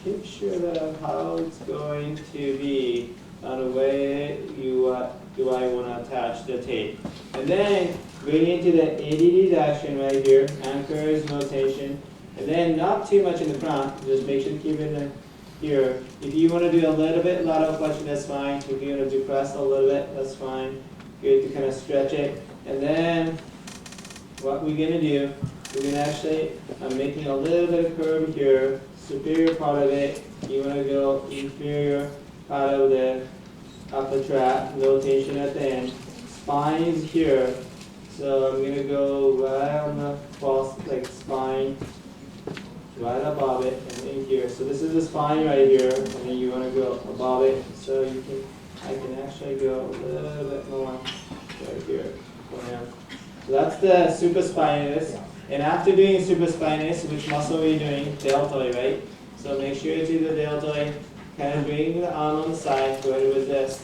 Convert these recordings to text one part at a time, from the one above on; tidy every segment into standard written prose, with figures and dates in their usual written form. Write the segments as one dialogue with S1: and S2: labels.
S1: picture of how it's going to be on the way do I want to attach the tape. And then bring it to the ADD action right here, anchors, rotation, and then not too much in the front, just make sure to keep it in here. If you want to do a little bit lateral flexion, that's fine. If you want to do press a little bit, that's fine. Good to kind of stretch it. And then what we're going to do, we're going to actually, I'm making a little bit of curve here, superior part of it, you want to go inferior part of the upper trap, rotation at the end. Spine is here, so I'm going to go right on the false, like spine, right above it, and in here. So this is the spine right here, and then you want to go above it, so you can, I can actually go a little bit more right here. So that's the supraspinatus. And after doing supraspinatus, which muscle are you doing? Deltoid, right? So make sure to do the deltoid. Kind of bring the arm on the side. Go ahead with this.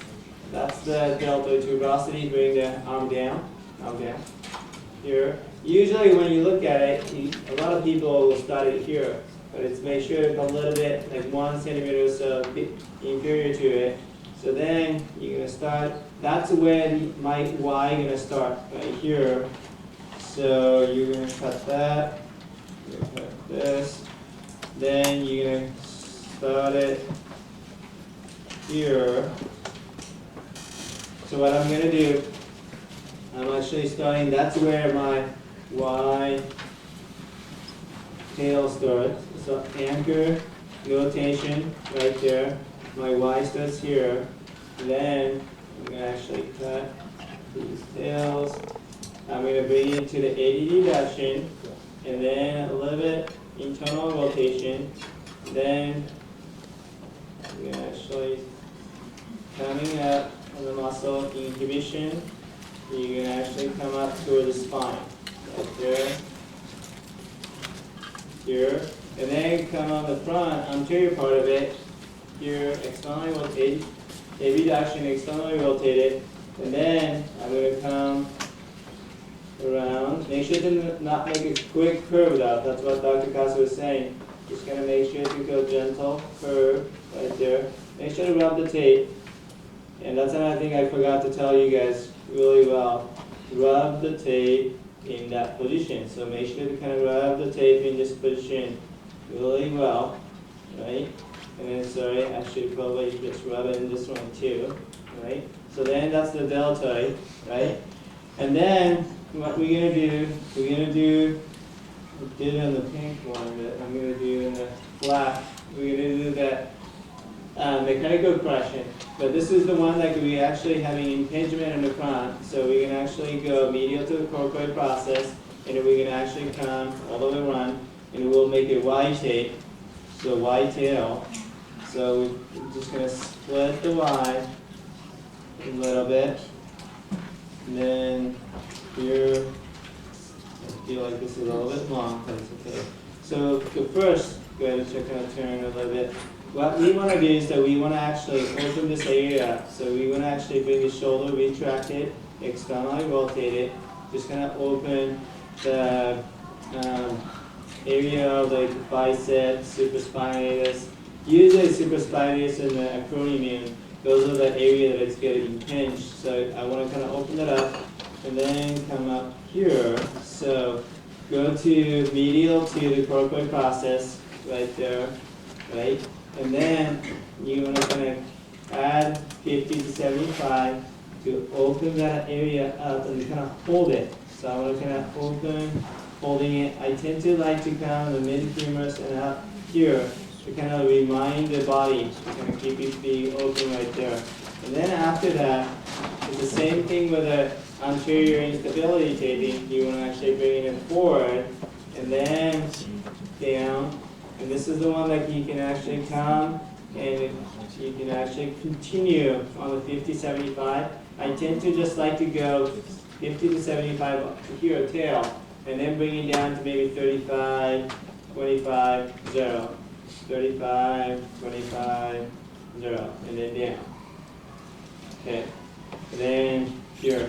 S1: That's the deltoid tuberosity. Bring the arm down. Here. Usually when you look at it, a lot of people will start it here. But it's make sure it's a little bit, like 1 centimeter or so inferior to it. So then you're going to start, that's where my Y going to start, right here. So you're going to cut that, you're going to cut this, then you're going to start it here. So what I'm going to do, I'm actually starting, that's where my Y tail starts. So anchor, rotation, right there. My Y starts here. Then I'm going to actually cut these tails. I'm going to bring it to the ADD action, and then a little bit internal rotation. Then I'm going to actually coming up on the muscle inhibition. You're going to actually come up toward the spine, right there, here, and then come on the front anterior part of it. Here, externally rotate, abduction, externally rotate it, and then I'm going to come around. Make sure to not make a quick curve though. That's what Dr. Casa was saying. Just going to make sure to go gentle curve right there. Make sure to rub the tape. And that's another thing I forgot to tell you guys really well. Rub the tape in that position. So make sure to kind of rub the tape in this position really well, right? And then, sorry, I should probably just rub it in this one too, right? So then that's the deltoid, right? And then what we're going to do, we did it on the pink one, but I'm going to do in the black, we're going to do that mechanical compression. But this is the one that we actually having impingement in the front, so we can actually go medial to the coracoid process, and then we can actually come all the way around, and we'll make a Y shape, so Y tail. So we're just going to split the Y a little bit, and then here, I feel like this is a little bit long, but it's okay. So first, go ahead and check out turn a little bit. What we want to do is that we want to actually open this area up. So we want to actually bring the shoulder retracted, externally rotate it, just kind of open the area of the biceps, supraspinatus. Usually supraspinatus and the acromion, those are the area that it's getting impinged. So I want to kind of open it up and then come up here. So go to medial to the coracoid process right there, right? And then you want to kind of add 50 to 75 to open that area up and kind of hold it. So I want to kind of open, holding it. I tend to like to come the mid-humerus and up here to kind of remind the body to kind of keep it being open right there. And then after that, it's the same thing with the anterior instability taping. You want to actually bring it forward and then down. And this is the one that you can actually come and you can actually continue on the 50-75. I tend to just like to go 50 to 75 to here, tail, and then bring it down to maybe 35, 25, 0. 35, 25, 0, and then down. Okay, and then here.